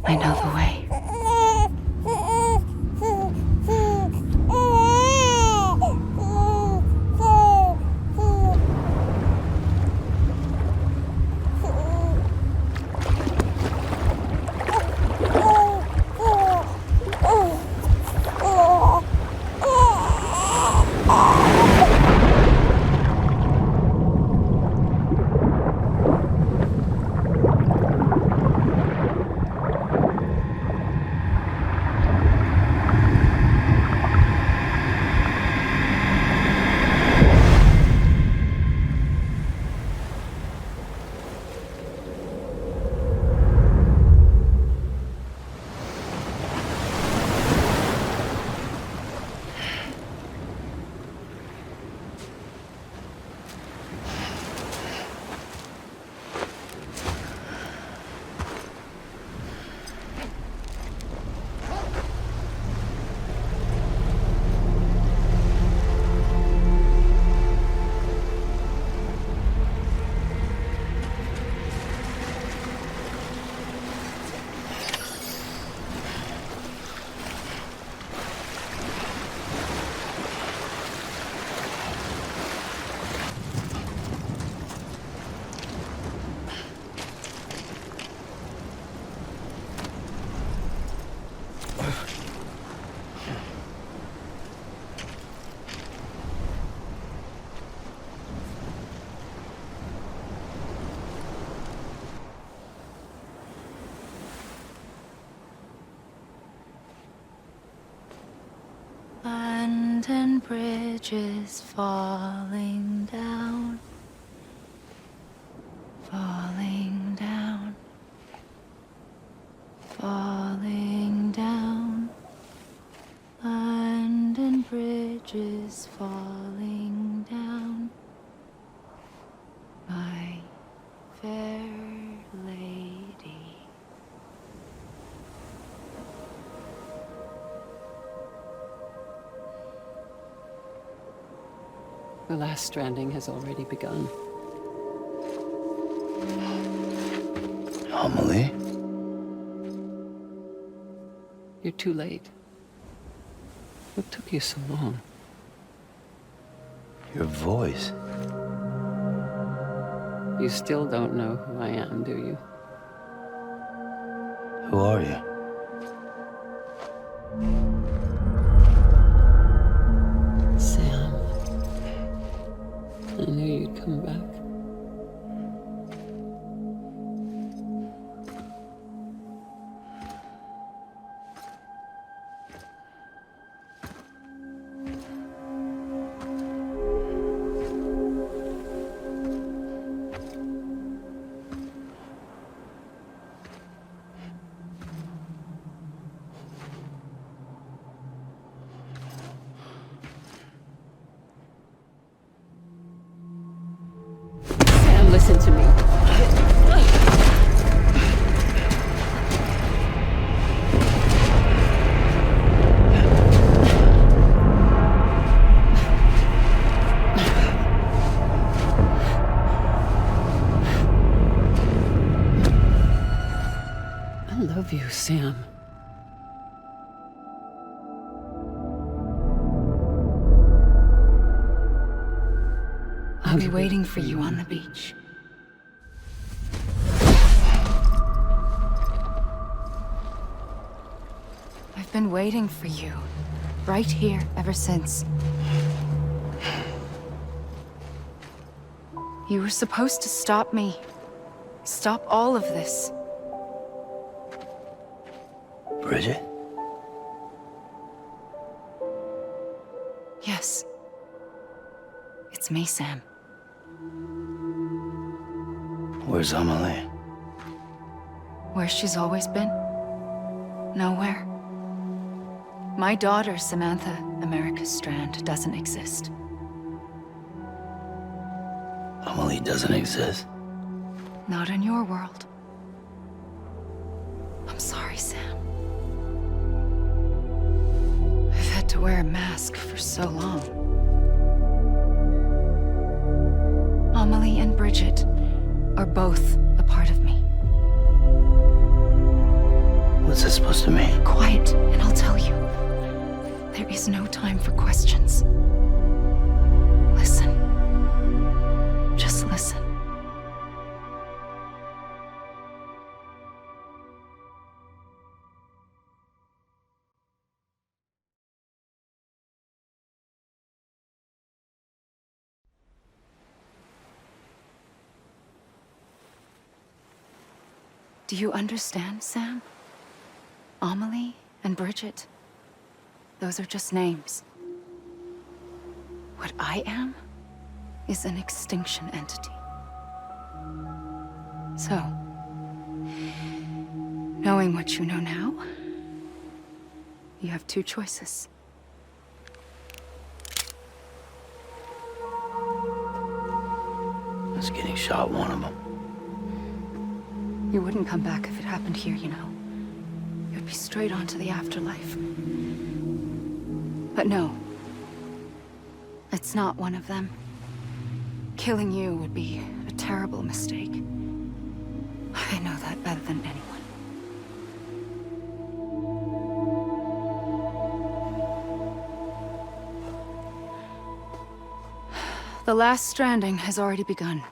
I know the way. And bridges falling down, falling down, falling down. London bridges falling down, my fair lady. The last stranding has already begun. Amelie? You're too late. What took you so long? Your voice. You still don't know who I am, do you? Who are you? Sam. I knew you'd come back. Listen to me. I love you, Sam. I'll be waiting for you on the beach. I've been waiting for you, right here, ever since. You were supposed to stop me. Stop all of this. Bridget? Yes. It's me, Sam. Where's Amelie? Where she's always been. Nowhere. My daughter, Samantha America Strand, doesn't exist. Amelie doesn't exist? Not in your world. I'm sorry, Sam. I've had to wear a mask for so long. Amelie and Bridget are both a part of me. to me. Quiet, and I'll tell you. There is no time for questions. Listen. Just listen. Do you understand, Sam? Amelie and Bridget, those are just names. What I am is an extinction entity. So, knowing what you know now, you have two choices. Is getting shot one of them? You wouldn't come back if it happened here, you know. You'd be straight on to the afterlife. But no. It's not one of them. Killing you would be a terrible mistake. I know that better than anyone. The last stranding has already begun.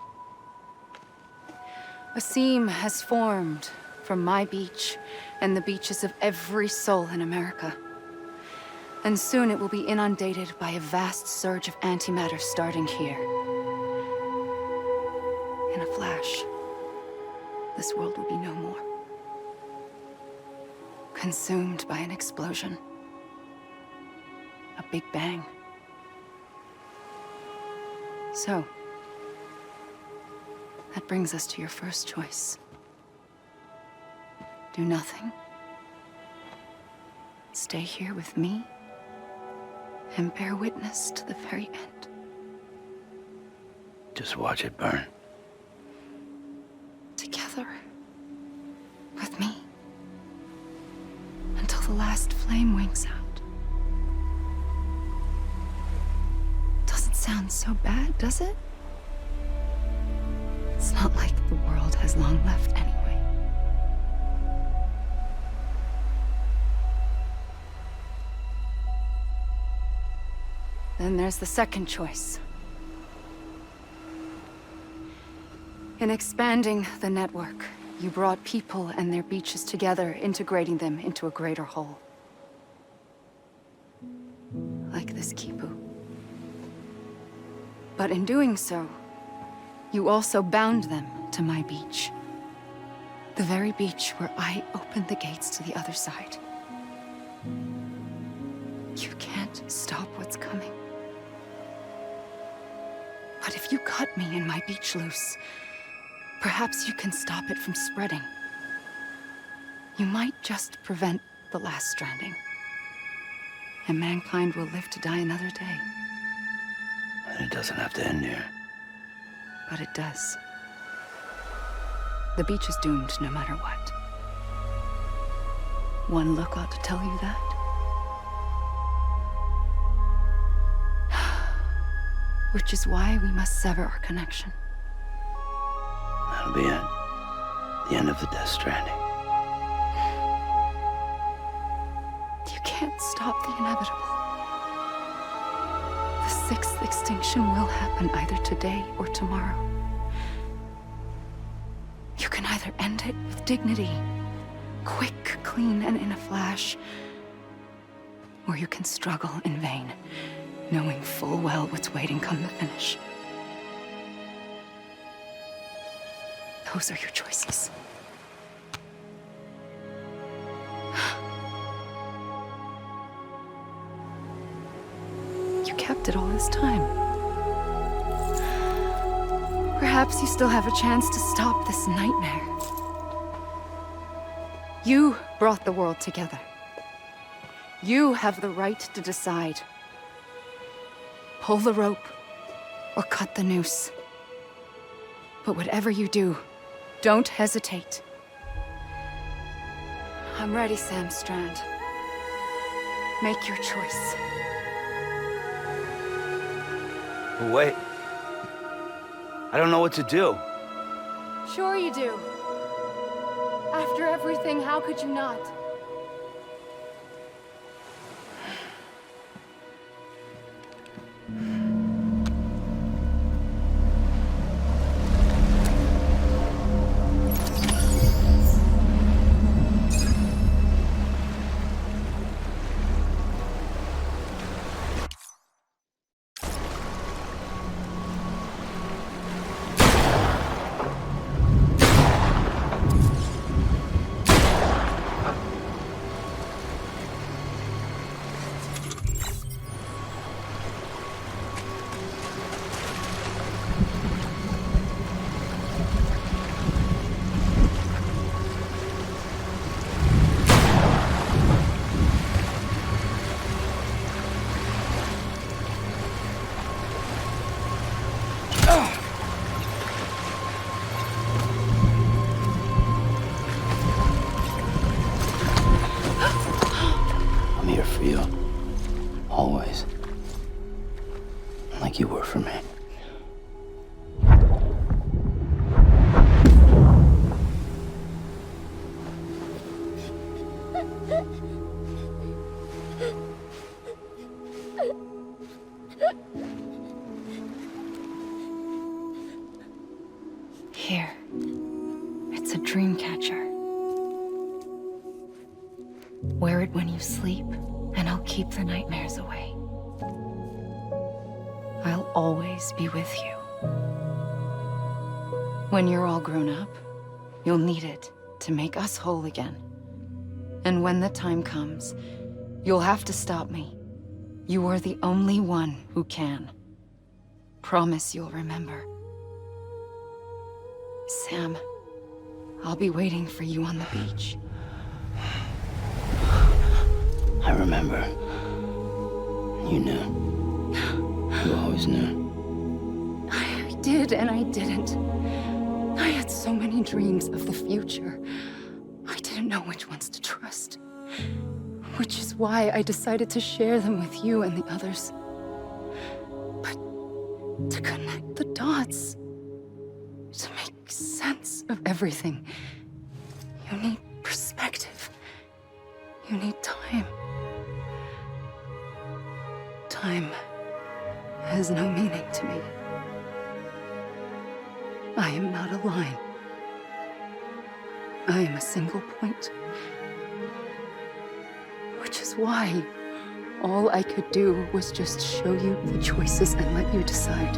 A seam has formed from my beach and the beaches of every soul in America. And soon it will be inundated by a vast surge of antimatter starting here. In a flash, this world will be no more. Consumed by an explosion. A big bang. So, that brings us to your first choice. Do nothing. Stay here with me and bear witness to the very end. Just watch it burn. Together. With me. Until the last flame winks out. Doesn't sound so bad, does it? It's not like the world has long left anyway. Then there's the second choice. In expanding the network, you brought people and their beaches together, integrating them into a greater whole. Like this Kipu. But in doing so, you also bound them to my beach. The very beach where I opened the gates to the other side. You can't stop what's coming. But if you cut me and my beach loose, perhaps you can stop it from spreading. You might just prevent the last stranding. And mankind will live to die another day. And it doesn't have to end here. But it does. The beach is doomed no matter what. One look ought to tell you that. Which is why we must sever our connection. That'll be it. The end of the Death Stranding. You can't stop the inevitable. The sixth extinction will happen either today or tomorrow. You can either end it with dignity, quick, clean, and in a flash, or you can struggle in vain, knowing full well what's waiting come the finish. Those are your choices. You kept it all this time. Perhaps you still have a chance to stop this nightmare. You brought the world together. You have the right to decide. Pull the rope or cut the noose. But whatever you do, don't hesitate. I'm ready, Sam Strand. Make your choice. Wait. I don't know what to do. Sure you do. After everything, how could you not? you. Always. Like you were for me. Here. It's a dream catcher. Wear it when you sleep, and I'll keep the nightmares away. I'll always be with you. When you're all grown up, you'll need it to make us whole again. And when the time comes, you'll have to stop me. You are the only one who can. Promise you'll remember. Sam, I'll be waiting for you on the beach. I remember. You knew. You always knew. I did and I didn't. I had so many dreams of the future. I didn't know which ones to trust. Which is why I decided to share them with you and the others. But to connect the dots, to make sense of everything, you need perspective. You need time. Time has no meaning to me. I am not a line. I am a single point. Which is why all I could do was just show you the choices and let you decide.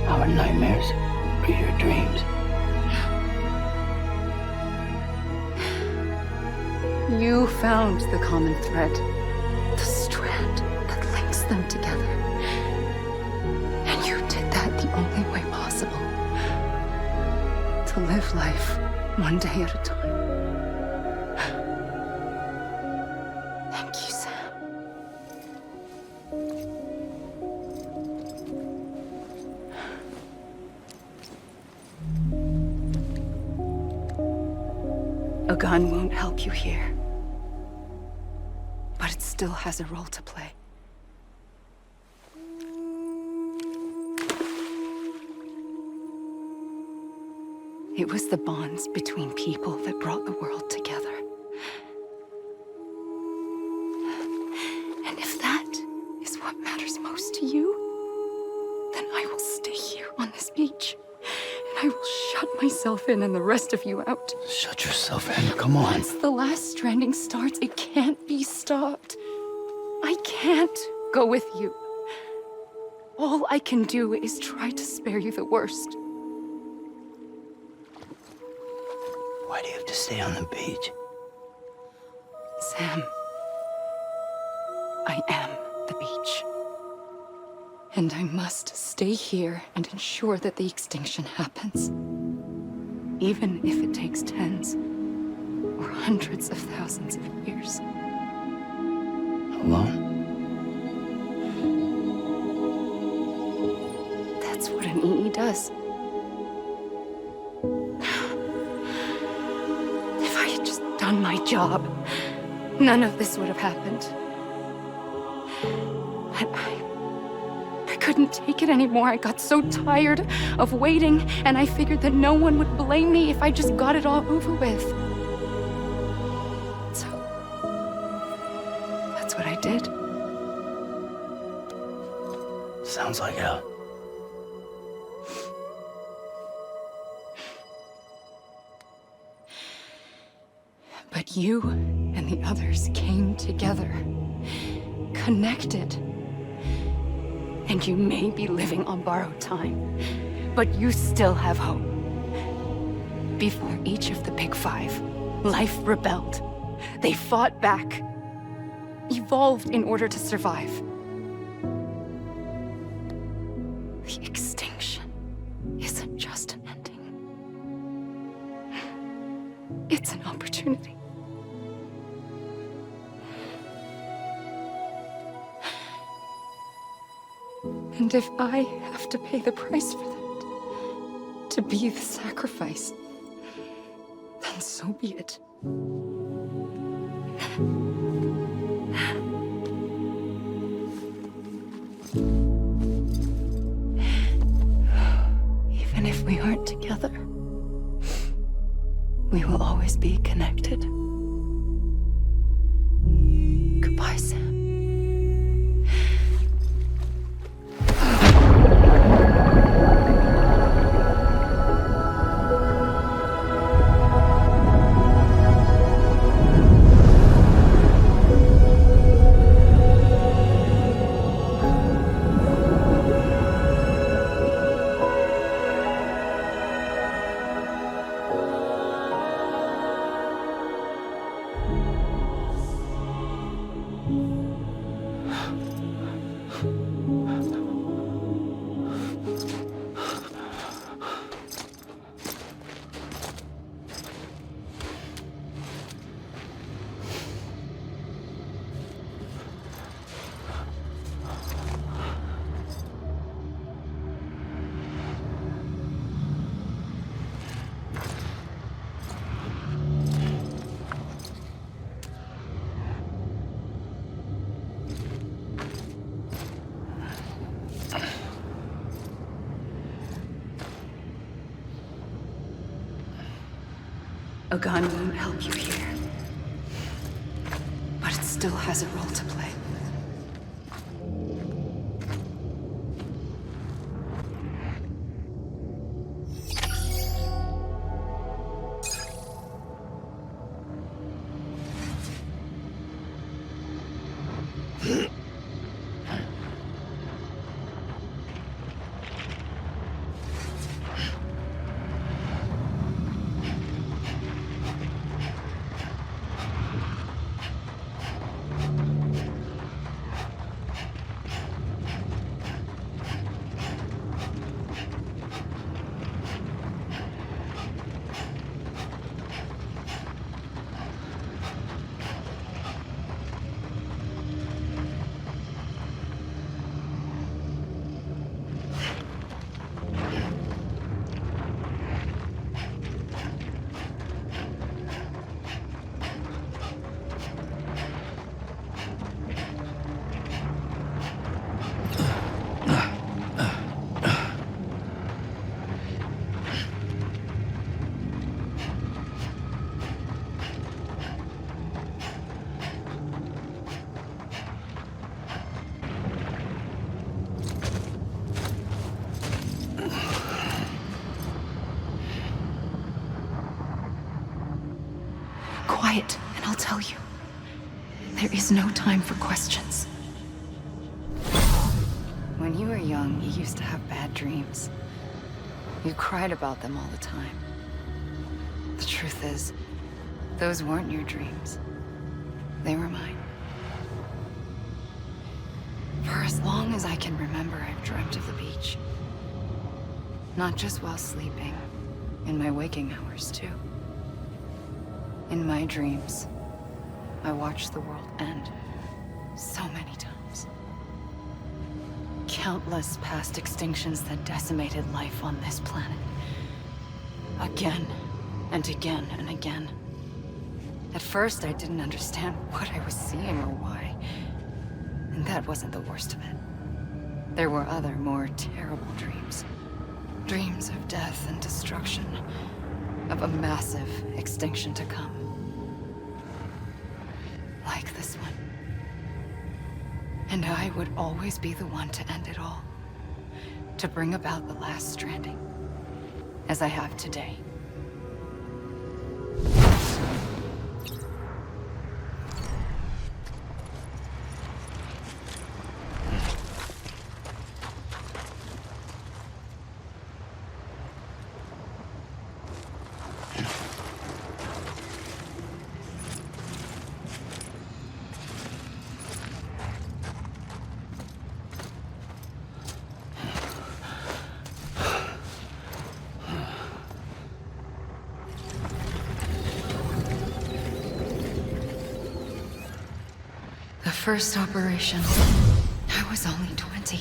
Our nightmares are your dreams. You found the common thread, the strand that links them together. And you did that the only way possible. To live life one day at a time. Thank you, Sam. A gun won't help you here. But it still has a role to play. It was the bonds between people that brought the world together. And if that is what matters most to you, then I will stay here on this beach. And I will shut myself in and the rest of you out. Shut yourself in, come on. Once the last stranding starts, it can't be stopped. I can't go with you. All I can do is try to spare you the worst. Why do you have to stay on the beach? Sam, I am the beach. And I must stay here and ensure that the extinction happens. Even if it takes tens or hundreds of thousands of years. Alone? That's what an EE does. If I had just done my job, none of this would have happened. But I couldn't take it anymore. I got so tired of waiting, and I figured that no one would blame me if I just got it all over with. So, that's what I did. Sounds like hell. But you and the others came together, connected. And you may be living on borrowed time, but you still have hope. Before each of the Big Five, life rebelled. They fought back, evolved in order to survive. The extinction isn't just an ending. It's an opportunity. And if I have to pay the price for that, to be the sacrifice, then so be it. We will always be connected. Goodbye, Sam. A gun won't help you here, but it still has a role to play. Quiet, and I'll tell you. There is no time for questions. When you were young, you used to have bad dreams. You cried about them all the time. The truth is, those weren't your dreams. They were mine. For as long as I can remember, I've dreamt of the beach. Not just while sleeping, in my waking hours too. In my dreams, I watched the world end so many times. Countless past extinctions that decimated life on this planet. Again, and again, and again. At first, I didn't understand what I was seeing or why. And that wasn't the worst of it. There were other, more terrible dreams. Dreams of death and destruction. Of a massive extinction to come. Like this one. And I would always be the one to end it all. To bring about the last stranding. As I have today. First operation, I was only 20.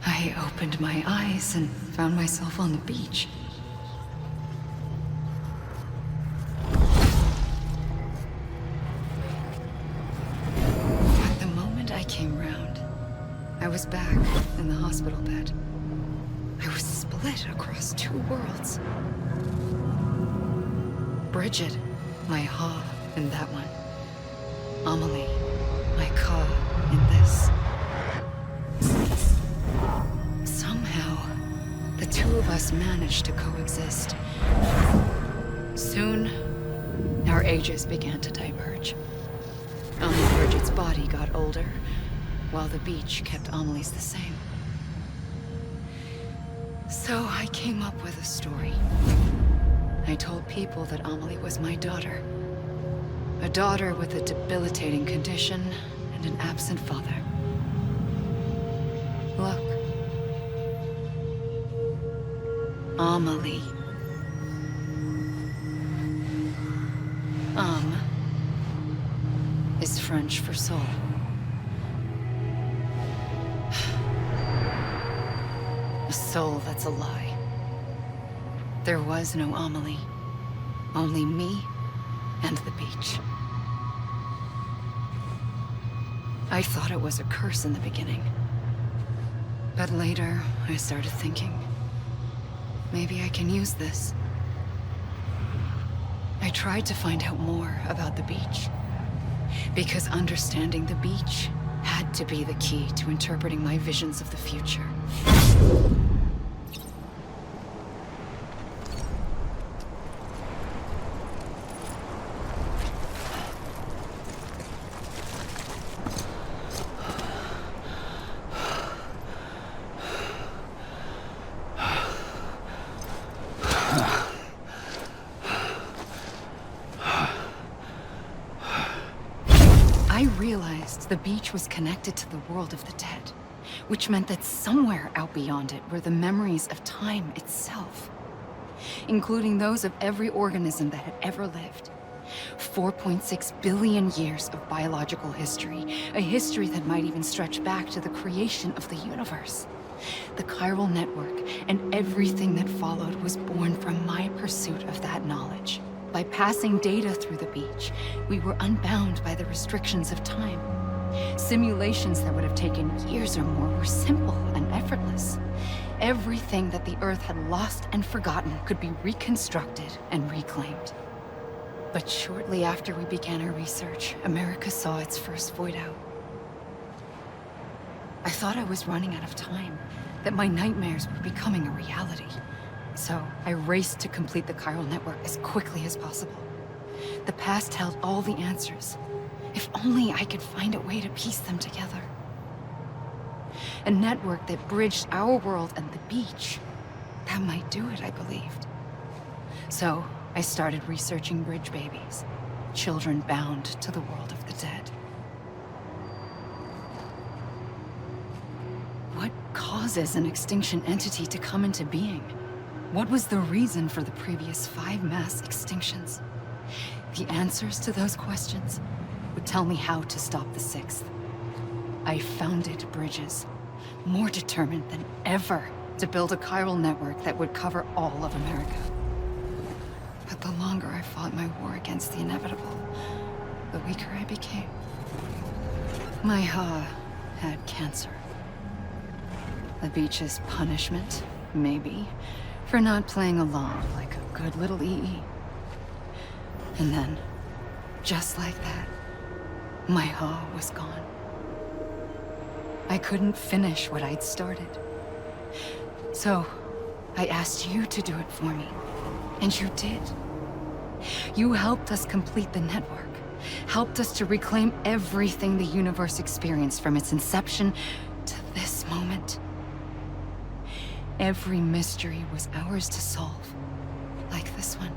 I opened my eyes and found myself on the beach. But the moment I came round, I was back in the hospital bed. I was split. split across two worlds. Bridget, my Ha in that one. Amelie, my Ka in this. Somehow, the two of us managed to coexist. Soon, our ages began to diverge. Only Bridget's body got older, while the beach kept Amelie's the same. So I came up with a story. I told people that Amelie was my daughter. A daughter with a debilitating condition and an absent father. Look. Amelie. Is French for soul. A soul that's a lie. There was no Amelie. Only me and the beach. I thought it was a curse in the beginning. But later, I started thinking, maybe I can use this. I tried to find out more about the beach. Because understanding the beach had to be the key to interpreting my visions of the future. I realized the beach was connected to the world of the dead, which meant that somewhere out beyond it were the memories of time itself, including those of every organism that had ever lived. 4.6 billion years of biological history, a history that might even stretch back to the creation of the universe. The chiral network and everything that followed was born from my pursuit of that knowledge. By passing data through the beach, we were unbound by the restrictions of time. Simulations that would have taken years or more were simple and effortless. Everything that the Earth had lost and forgotten could be reconstructed and reclaimed. But shortly after we began our research, America saw its first void out. I thought I was running out of time, that my nightmares were becoming a reality. So I raced to complete the chiral network as quickly as possible. The past held all the answers. If only I could find a way to piece them together. A network that bridged our world and the beach. That might do it, I believed. So I started researching bridge babies, children bound to the world of the dead. What causes an extinction entity to come into being? What was the reason for the previous 5 mass extinctions? The answers to those questions would tell me how to stop the 6th. I founded bridges, more determined than ever to build a chiral network that would cover all of America. But the longer I fought my war against the inevitable, the weaker I became. My Ha had cancer. The beach's punishment, maybe, for not playing along like a good little EE. And then, just like that, my Ha was gone. I couldn't finish what I'd started. So, I asked you to do it for me. And you did. You helped us complete the network. Helped us to reclaim everything the universe experienced from its inception to this moment. Every mystery was ours to solve, like this one.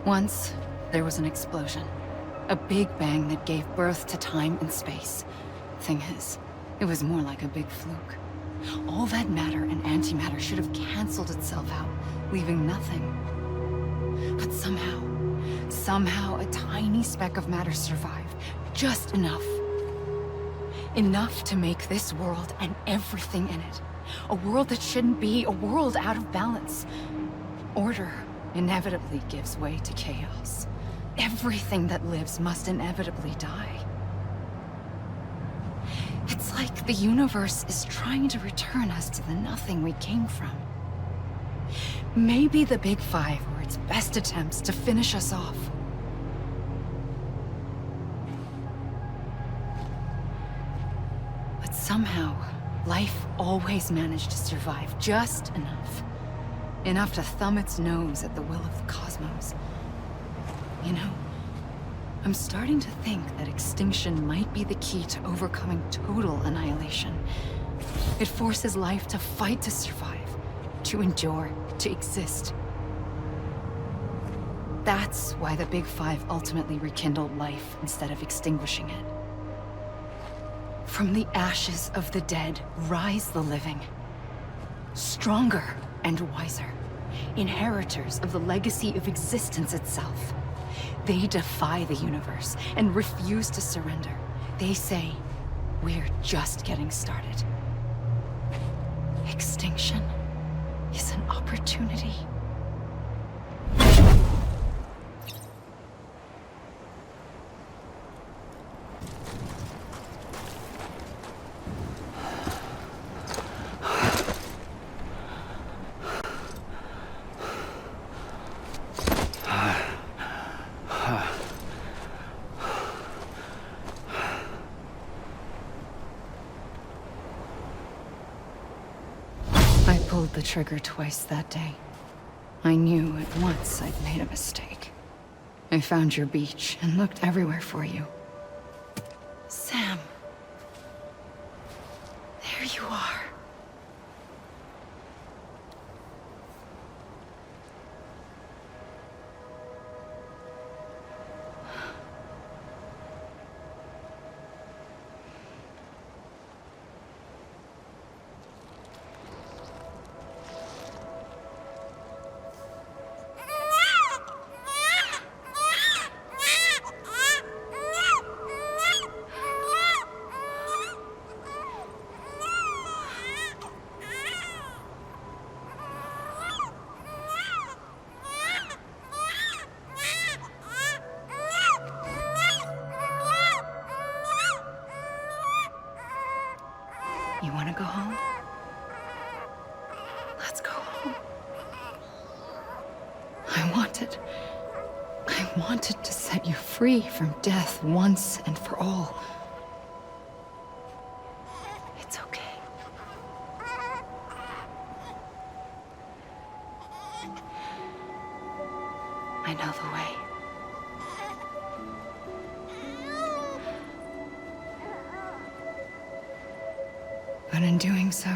Once, there was an explosion. A big bang that gave birth to time and space. Thing is, it was more like a big fluke. All that matter and antimatter should have canceled itself out, leaving nothing. But somehow a tiny speck of matter survived. Just enough. Enough to make this world and everything in it. A world that shouldn't be, a world out of balance. Order inevitably gives way to chaos. Everything that lives must inevitably die. It's like the universe is trying to return us to the nothing we came from. Maybe the Big Five were its best attempts to finish us off. But somehow, life always managed to survive just enough. Enough to thumb its nose at the will of the cosmos. You know, I'm starting to think that extinction might be the key to overcoming total annihilation. It forces life to fight to survive, to endure, to exist. That's why the Big Five ultimately rekindled life instead of extinguishing it. From the ashes of the dead rise the living. Stronger and wiser. Inheritors of the legacy of existence itself. They defy the universe and refuse to surrender. They say, we're just getting started. Extinction is an opportunity. I pulled the trigger twice that day. I knew at once I'd made a mistake. I found your beach and looked everywhere for you. Sam. There you are. You want to go home? Let's go home. I wanted to set you free from death once and for all. It's okay. I know the way. But in doing so,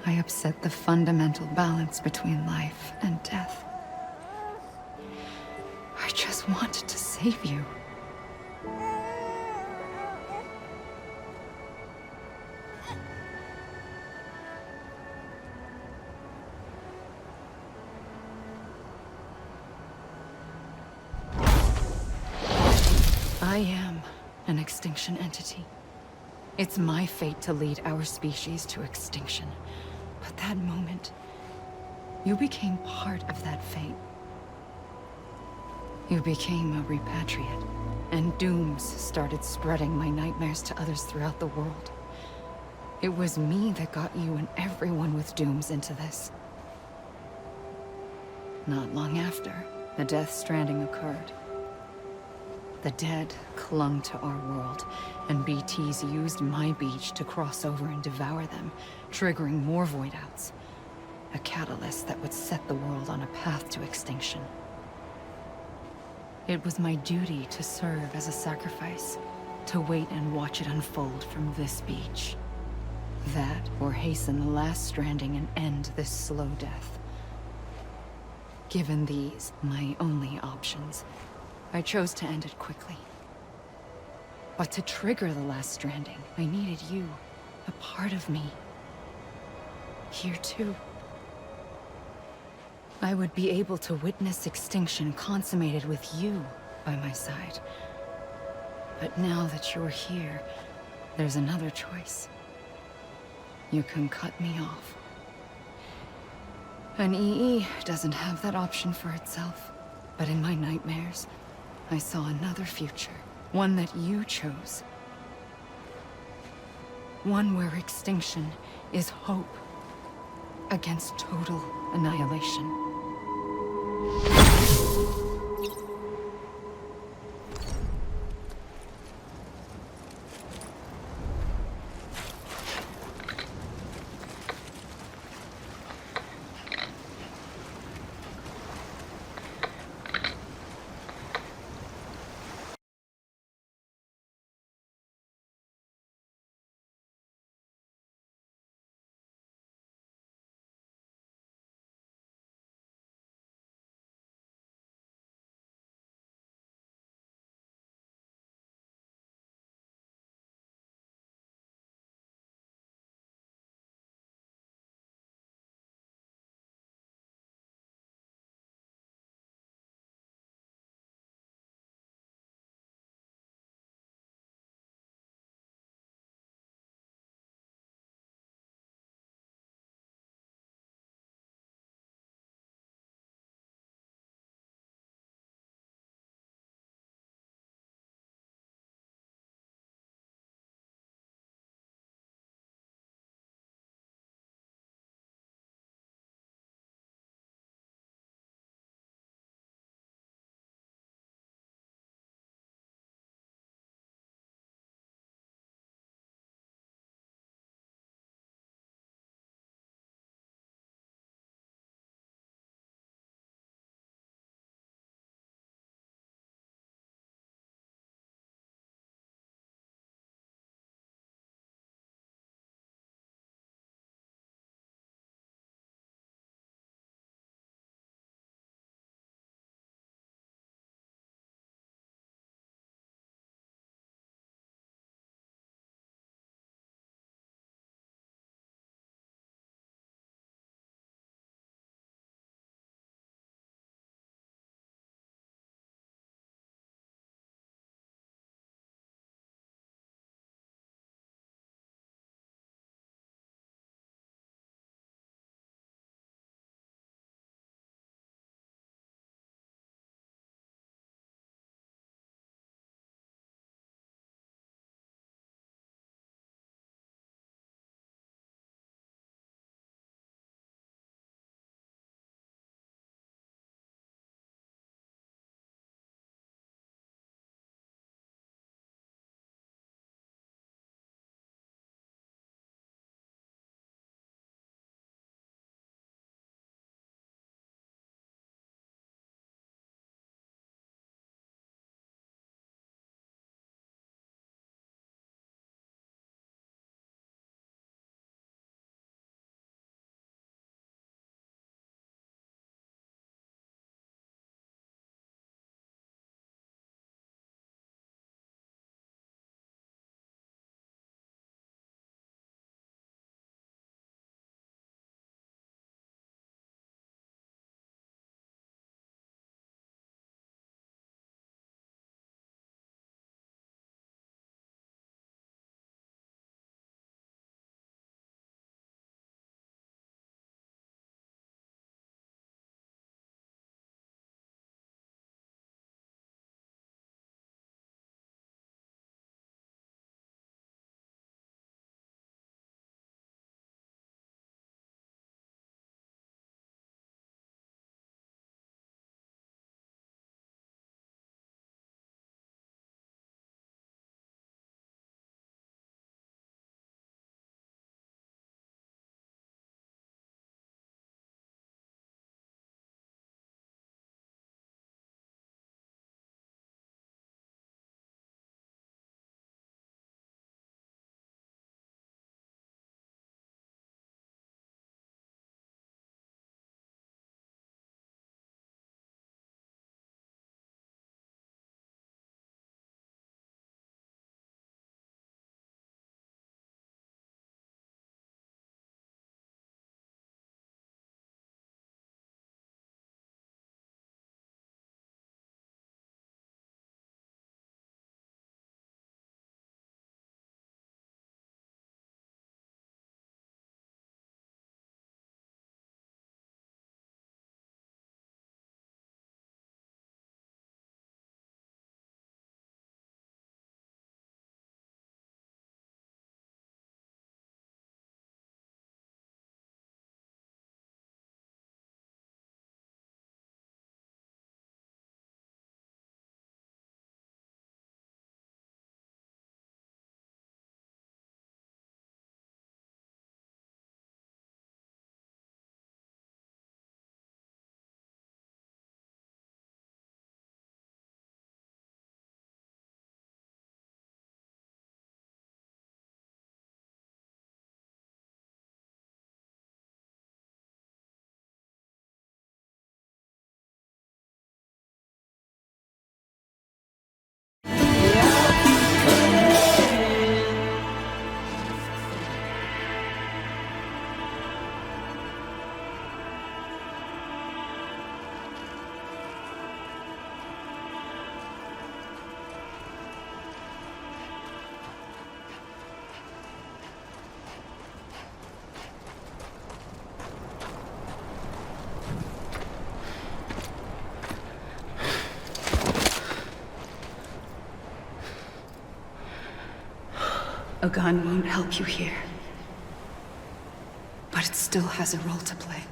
I upset the fundamental balance between life and death. I just wanted to save you. I am an extinction entity. It's my fate to lead our species to extinction. But that moment, you became part of that fate. You became a repatriate, and dooms started spreading my nightmares to others throughout the world. It was me that got you and everyone with dooms into this. Not long after, the death stranding occurred. The dead clung to our world, and BTs used my beach to cross over and devour them, triggering more void-outs. A catalyst that would set the world on a path to extinction. It was my duty to serve as a sacrifice, to wait and watch it unfold from this beach. That, or hasten the last stranding and end this slow death. Given these, my only options, I chose to end it quickly. But to trigger the last stranding, I needed you, a part of me. Here too. I would be able to witness extinction consummated with you by my side. But now that you're here, there's another choice. You can cut me off. An EE doesn't have that option for itself. But in my nightmares, I saw another future. One that you chose. One where extinction is hope against total annihilation. A gun won't help you here. But it still has a role to play.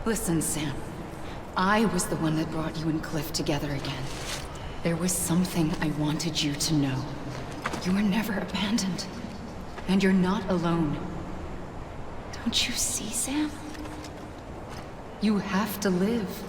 Listen, Sam. I was the one that brought you and Cliff together again. There was something I wanted you to know. You were never abandoned. And you're not alone. Don't you see, Sam? You have to live.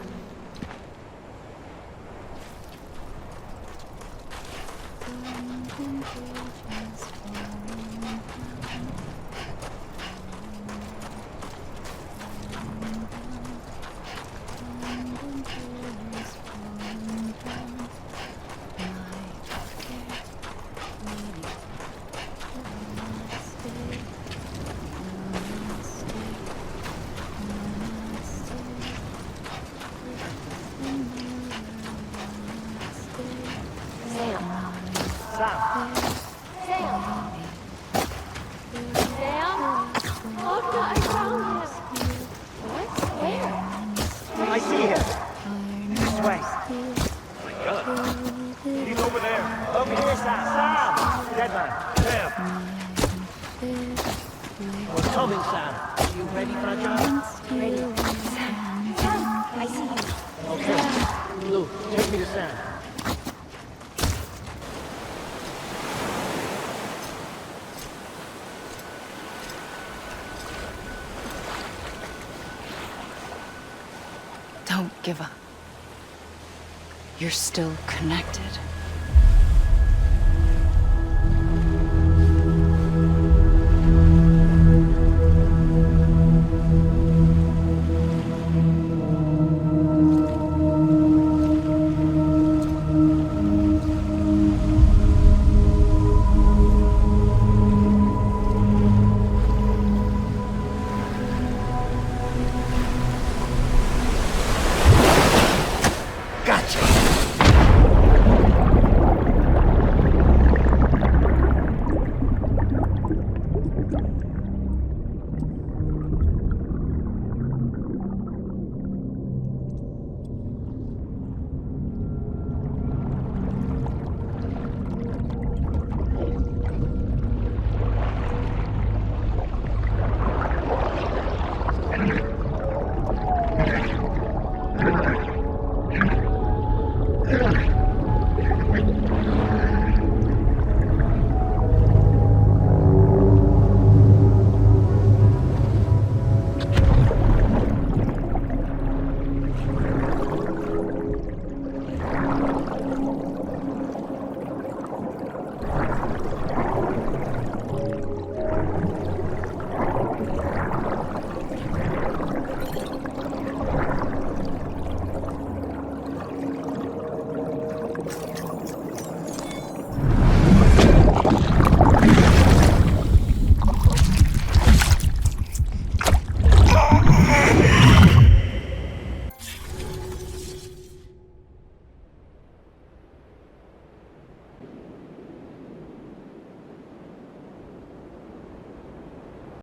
Don't give up. You're still connected.